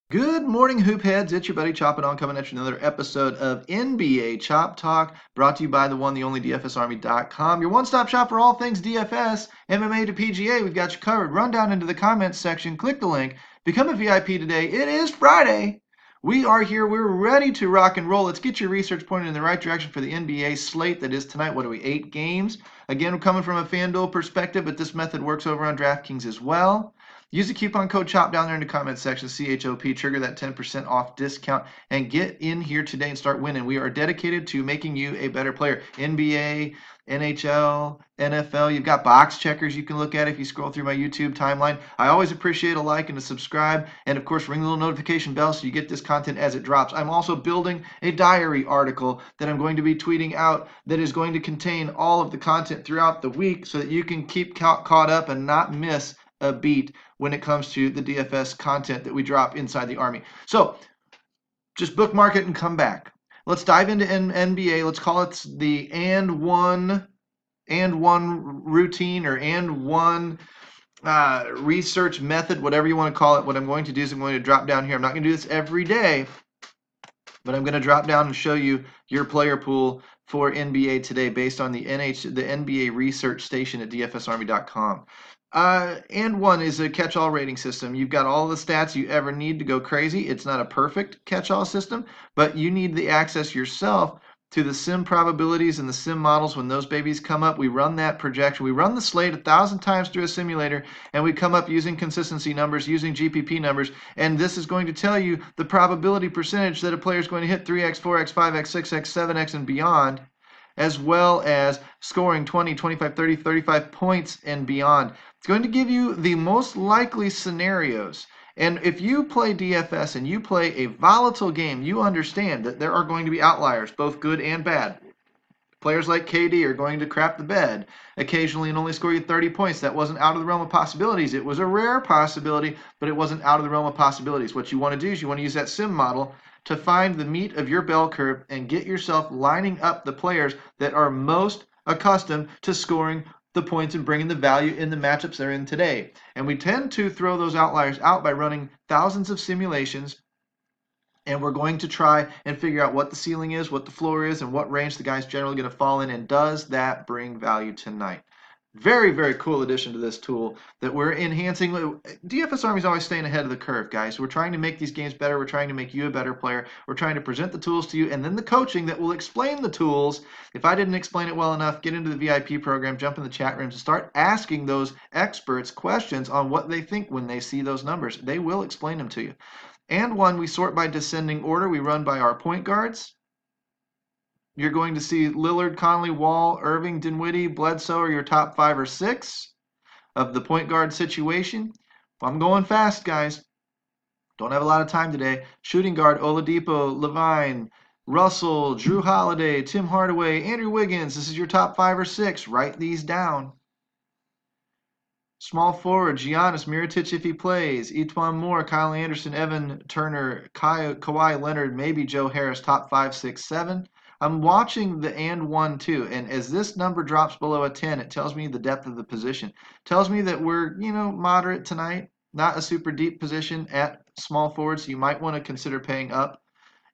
Good morning, hoop heads. It's your buddy Chopping On coming at you another episode of NBA Chop Talk, brought to you by the one, the only DFSArmy.com. Your one-stop shop for all things DFS, MMA to PGA. We've got you covered. Run down into the comments section, click the link, become a VIP today. It is Friday. We are here. We're ready to rock and roll. Let's get your research pointed in the right direction for the NBA slate that is tonight. What are we, 8 games? Again, we're coming from a Fanduel perspective, but this method works over on DraftKings as well. Use the coupon code CHOP down there in the comment section, CHOP, trigger that 10% off discount, and get in here today and start winning. We are dedicated to making you a better player. NBA, NHL, NFL, you've got box checkers you can look at if you scroll through my YouTube timeline. I always appreciate a like and a subscribe, and of course, ring the little notification bell so you get this content as it drops. I'm also building a diary article that I'm going to be tweeting out that is going to contain all of the content throughout the week so that you can keep caught up and not miss a beat when it comes to the DFS content that we drop inside the Army. So just bookmark it and come back. Let's dive into NBA. Let's call it the and one routine or and one research method, whatever you want to call it. What I'm going to do is I'm going to drop down here. I'm not going to do this every day, but I'm going to drop down and show you your player pool for NBA today based on the NBA research station at DFSArmy.com. And one is a catch-all rating system. You've got all the stats you ever need to go crazy. It's not a perfect catch-all system, but you need the access yourself to the sim probabilities and the sim models. When those babies come up, we run that projection. We run the slate 1,000 times through a simulator, and we come up using consistency numbers, using GPP numbers, and this is going to tell you the probability percentage that a player is going to hit 3x, 4x, 5x, 6x, 7x, and beyond, as well as scoring 20, 25, 30, 35 points and beyond. It's going to give you the most likely scenarios. And if you play DFS and you play a volatile game, you understand that there are going to be outliers, both good and bad. Players like KD are going to crap the bed occasionally and only score you 30 points. That wasn't out of the realm of possibilities. It was a rare possibility, but it wasn't out of the realm of possibilities. What you want to do is you want to use that sim model to find the meat of your bell curve and get yourself lining up the players that are most accustomed to scoring the points and bringing the value in the matchups they're in today. And we tend to throw those outliers out by running thousands of simulations, and we're going to try and figure out what the ceiling is, what the floor is, and what range the guy's generally going to fall in, and does that bring value tonight? Very, very cool addition to this tool that we're enhancing. DFS Army is always staying ahead of the curve, guys. We're trying to make these games better. We're trying to make you a better player. We're trying to present the tools to you, and then the coaching that will explain the tools. If I didn't explain it well enough, get into the VIP program, jump in the chat rooms, and start asking those experts questions on what they think when they see those numbers. They will explain them to you. And one, we sort by descending order. We run by our point guards. You're going to see Lillard, Conley, Wall, Irving, Dinwiddie, Bledsoe are your top 5 or 6 of the point guard situation. I'm going fast, guys. Don't have a lot of time today. Shooting guard, Oladipo, Levine, Russell, Drew Holiday, Tim Hardaway, Andrew Wiggins. This is your top 5 or 6. Write these down. Small forward, Giannis, Mirotic if he plays, Etuan Moore, Kyle Anderson, Evan Turner, Kawhi Leonard, maybe Joe Harris, top 5, 6, 7. I'm watching the and one too, and as this number drops below a 10, it tells me the depth of the position. Tells me that we're, moderate tonight, not a super deep position at small forward, so you might want to consider paying up.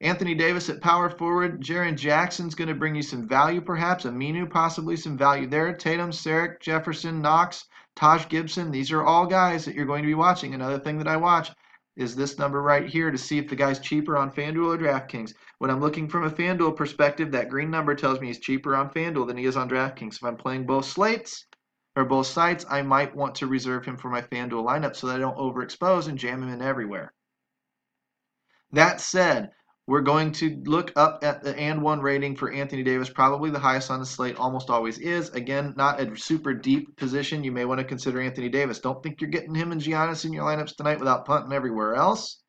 Anthony Davis at power forward. Jaren Jackson's going to bring you some value perhaps. Aminu possibly some value there. Tatum, Saric, Jefferson, Knox, Taj Gibson. These are all guys that you're going to be watching. Another thing that I watch is this number right here to see if the guy's cheaper on FanDuel or DraftKings. When I'm looking from a FanDuel perspective, that green number tells me he's cheaper on FanDuel than he is on DraftKings. If I'm playing both slates or both sites, I might want to reserve him for my FanDuel lineup so that I don't overexpose and jam him in everywhere. That said, we're going to look up at the and one rating for Anthony Davis, probably the highest on the slate, almost always is. Again, not a super deep position. You may want to consider Anthony Davis. Don't think you're getting him and Giannis in your lineups tonight without punting everywhere else.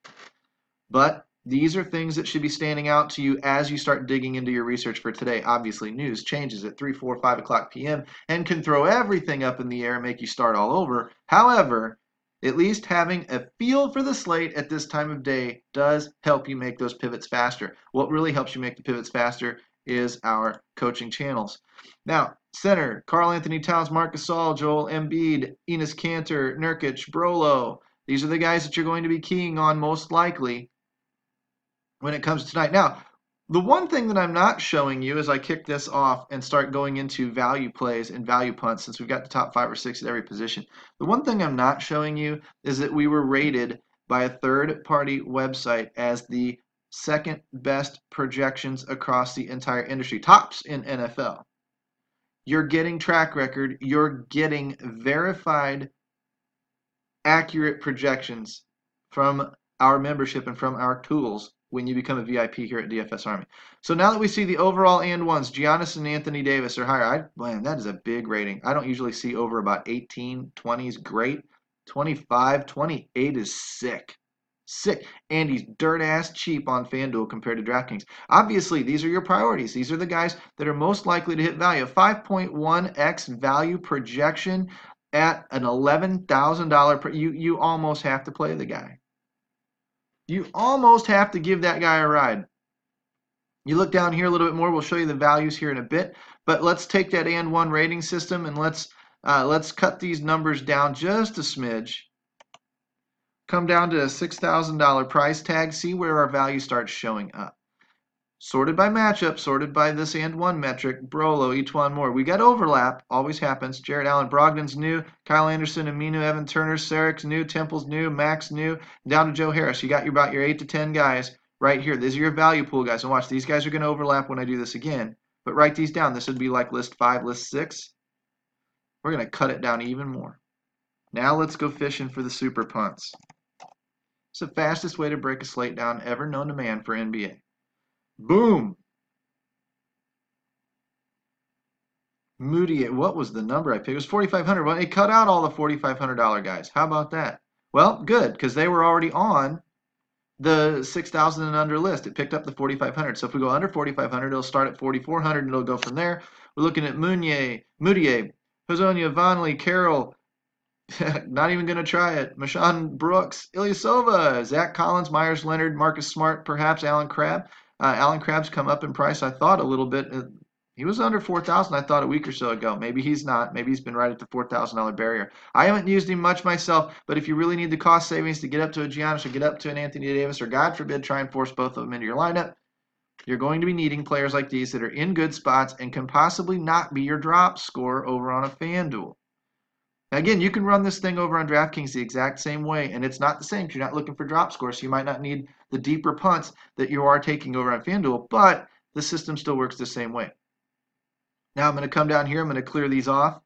But these are things that should be standing out to you as you start digging into your research for today. Obviously, news changes at 3, 4, 5 o'clock p.m. and can throw everything up in the air and make you start all over. However, at least having a feel for the slate at this time of day does help you make those pivots faster. What really helps you make the pivots faster is our coaching channels. Now, center, Karl Anthony Towns, Marc Gasol, Joel Embiid, Enes Kanter, Nurkic, Brolo. These are the guys that you're going to be keying on most likely when it comes to tonight. Now, the one thing that I'm not showing you as I kick this off and start going into value plays and value punts, since we've got the top 5 or 6 at every position, the one thing I'm not showing you is that we were rated by a third-party website as the second best projections across the entire industry, tops in NFL. You're getting track record, you're getting verified, accurate projections from our membership and from our tools when you become a VIP here at DFS Army. So now that we see the overall and ones, Giannis and Anthony Davis are higher. Man, that is a big rating. I don't usually see over about 18, 20 is great. 25, 28 is sick. Sick. And he's dirt ass cheap on Fanduel compared to DraftKings. Obviously, these are your priorities. These are the guys that are most likely to hit value. 5.1x value projection at an $11,000. You almost have to play the guy. You almost have to give that guy a ride. You look down here a little bit more. We'll show you the values here in a bit. But let's take that and one rating system and let's cut these numbers down just a smidge. Come down to a $6,000 price tag. See where our value starts showing up. Sorted by matchup, sorted by this and one metric, Brolo, each one more. We got overlap, always happens. Jared Allen, Brogdon's new, Kyle Anderson, Aminu, Evan Turner, Sarek's new, Temple's new, Max new, down to Joe Harris. You got about your 8 to 10 guys right here. These are your value pool guys. And watch, these guys are going to overlap when I do this again. But write these down. This would be like list 5, list 6. We're going to cut it down even more. Now let's go fishing for the super punts. It's the fastest way to break a slate down ever known to man for NBA. Boom. Moody, what was the number I picked? It was 4,500. Well, it cut out all the $4,500 guys. How about that? Well, good, because they were already on the 6,000 and under list. It picked up the 4,500. So if we go under 4,500, it'll start at 4,400 and it'll go from there. We're looking at Moutier, Hazonia, Vonley, Carroll. Not even going to try it. Mashawn Brooks, Ilyasova, Zach Collins, Myers Leonard, Marcus Smart, perhaps Alan Crabb. Alan Crabb's come up in price, I thought, a little bit. He was under 4,000, I thought, a week or so ago. Maybe he's not. Maybe he's been right at the $4,000 barrier. I haven't used him much myself, but if you really need the cost savings to get up to a Giannis or get up to an Anthony Davis or, God forbid, try and force both of them into your lineup, you're going to be needing players like these that are in good spots and can possibly not be your drop score over on a FanDuel. Now, again, you can run this thing over on DraftKings the exact same way, and it's not the same because you're not looking for drop scores, so you might not need the deeper punts that you are taking over on FanDuel, but the system still works the same way. Now, I'm going to come down here. I'm going to clear these off,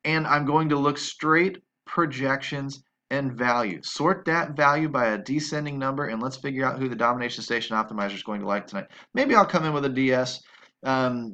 and I'm going to look straight projections and value. Sort that value by a descending number, and let's figure out who the domination station optimizer is going to like tonight. Maybe I'll come in with a DS. A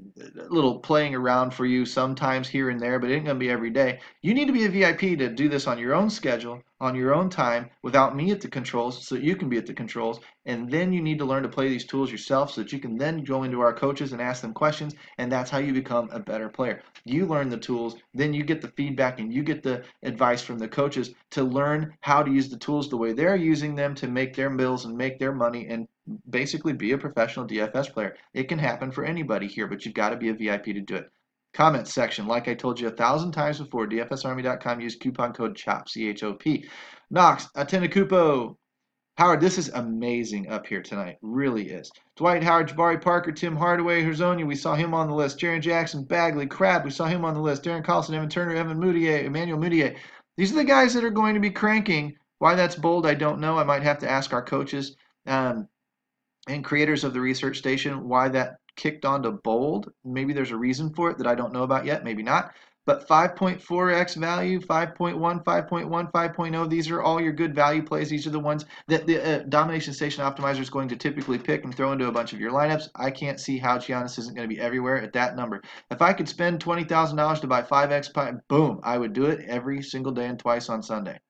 little playing around for you sometimes here and there, but it ain't going to be every day. You need to be a VIP to do this on your own schedule, on your own time, without me at the controls, so that you can be at the controls. And then you need to learn to play these tools yourself so that you can then go into our coaches and ask them questions, and that's how you become a better player. You learn the tools, then you get the feedback and you get the advice from the coaches to learn how to use the tools the way they're using them to make their bills and make their money and basically be a professional DFS player. It can happen for anybody here, but you've got to be a VIP to do it. Comment section, like I told you 1,000 times before, dfsarmy.com, use coupon code CHOP, C-H-O-P. Knox, Atenakupo, Howard, this is amazing up here tonight. Really is. Dwight Howard, Jabari Parker, Tim Hardaway, Herzonia, we saw him on the list. Jaren Jackson, Bagley, Crabb, we saw him on the list. Darren Collison, Evan Turner, Evan Moutier, Emmanuel Moutier. These are the guys that are going to be cranking. Why that's bold, I don't know. I might have to ask our coaches and creators of the research station why that kicked onto bold. Maybe there's a reason for it that I don't know about yet, maybe not. But 5.4x value, 5.1, 5.1, 5.0, these are all your good value plays. These are the ones that the domination station optimizer is going to typically pick and throw into a bunch of your lineups. I can't see how Giannis isn't going to be everywhere at that number. If I could spend $20,000 to buy 5x, boom, I would do it every single day and twice on Sunday.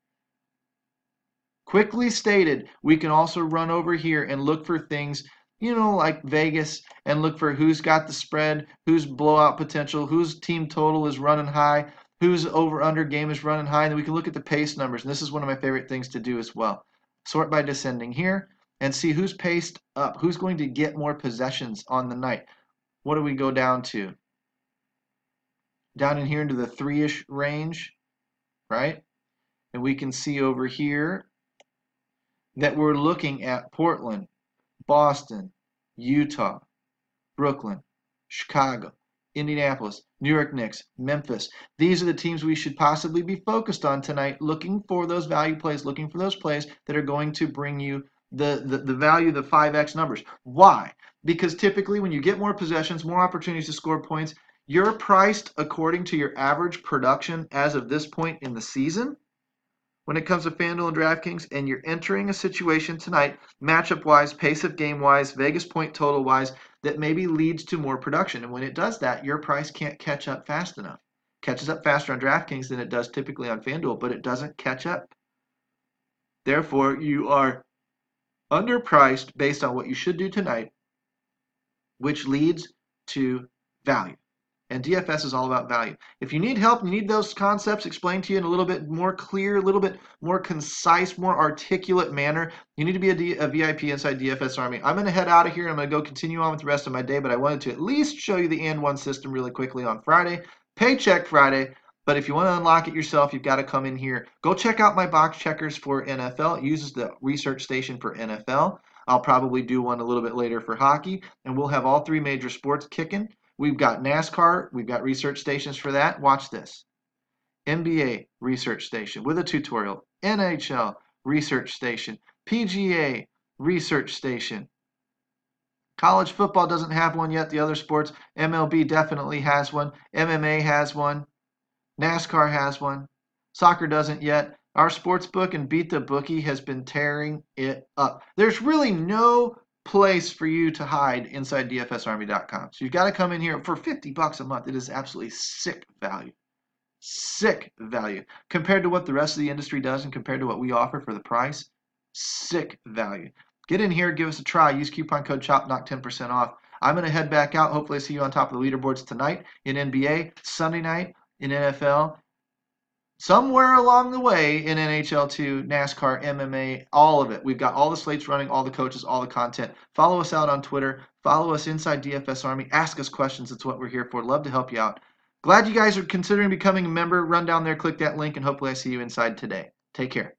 Quickly stated, we can also run over here and look for things, you know, like Vegas, and look for who's got the spread, whose blowout potential, whose team total is running high, whose over-under game is running high, and then we can look at the pace numbers, and this is one of my favorite things to do as well. Sort by descending here and see who's paced up, who's going to get more possessions on the night. What do we go down to? Down in here into the 3-ish range. right? And we can see over here that we're looking at Portland, Boston, Utah, Brooklyn, Chicago, Indianapolis, New York Knicks, Memphis. These are the teams we should possibly be focused on tonight, looking for those value plays, looking for those plays that are going to bring you the value, the 5x numbers. Why? Because typically when you get more possessions, more opportunities to score points, you're priced according to your average production as of this point in the season when it comes to Fanduel and DraftKings, and you're entering a situation tonight, matchup-wise, pace of game-wise, Vegas point total-wise, that maybe leads to more production. And when it does that, your price can't catch up fast enough. It catches up faster on DraftKings than it does typically on Fanduel, but it doesn't catch up. Therefore, you are underpriced based on what you should do tonight, which leads to value. And DFS is all about value. If you need help, you need those concepts explained to you in a little bit more clear, a little bit more concise, more articulate manner, you need to be a VIP inside DFS Army. I'm going to head out of here. I'm going to go continue on with the rest of my day, but I wanted to at least show you the and one system really quickly on Friday, Paycheck Friday. But if you want to unlock it yourself, you've got to come in here. Go check out my box checkers for NFL. It uses the research station for NFL. I'll probably do one a little bit later for hockey, and we'll have all three major sports kicking. We've got NASCAR. We've got research stations for that. Watch this. NBA research station with a tutorial. NHL research station. PGA research station. College football doesn't have one yet. The other sports, MLB definitely has one. MMA has one. NASCAR has one. Soccer doesn't yet. Our sports book and Beat the Bookie has been tearing it up. There's really no place for you to hide inside DFSArmy.com. So you've got to come in here for $50 a month. It is absolutely sick value. Sick value. Compared to what the rest of the industry does and compared to what we offer for the price, sick value. Get in here, give us a try. Use coupon code CHOP, knock 10% off. I'm going to head back out. Hopefully I see you on top of the leaderboards tonight in NBA, Sunday night in NFL, somewhere along the way in NHL2, NASCAR, MMA, all of it. We've got all the slates running, all the coaches, all the content. Follow us out on Twitter. Follow us inside DFS Army. Ask us questions. That's what we're here for. Love to help you out. Glad you guys are considering becoming a member. Run down there, click that link, and hopefully I see you inside today. Take care.